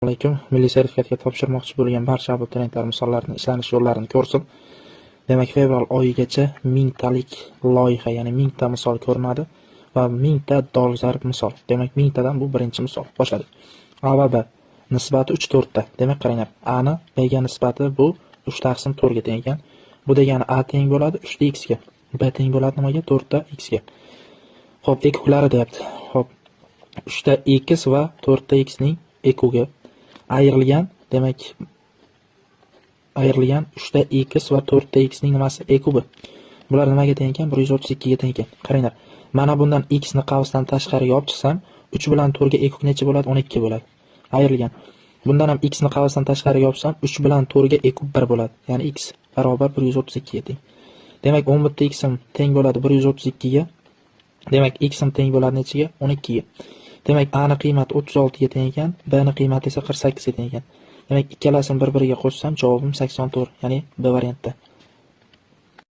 Alaykum. Milliy sertifikatga topshirmoqchi bo'lgan barcha abituriyentlar misollarini ishlanish yo'llarini ko'rsin. Demak, fevral oyigacha 1000 talik loyiha, ya'ni 1000 ta misol ko'rinadi va 1000 ta dolzarb misol. Demak, 1000 tadan bu birinchi misol. Boshladik. A va B nisbati 3-4 ta. Demak, qaranglar. A ni B ga nisbati bu 3 taqsim 4 ga teng ekan. Bu degani A teng bo'ladi 3 ta x ga. B teng bo'ladi nimaga? 4 ta x ga. Xo'p, ekuklari deyapti. Xo'p, 3 ta x va 4 ta x ning ekugi ayrilgan, demak ayrilgan 3 ta x va 4 ta x ning nimasi ekubi. Bular nimaga teng ekan? 132 ga teng ekan. Qaranglar. Mana bundan x ni qavsdan tashqariga olib chiqsam, 3 bilan 4 ga ekuk necha bo'ladi? 12 bo'ladi. Ayrilgan. Bundan ham x ni qavsdan tashqariga olib chiqsam, 3 bilan 4 ga ekuk 1 bo'ladi. Ya'ni x barobar 132 ga teng. Demak, 10 bitta x teng bo'ladi 132 ga. Demak, x teng bo'ladi nechiga? 12 ga. Demak, A ni qiymati 36 ga teng ekan, B ni qiymati esa 48 ga teng ekan. Demak, ikkalasini bir-biriga qo'shsam javobim 84, ya'ni B variantda.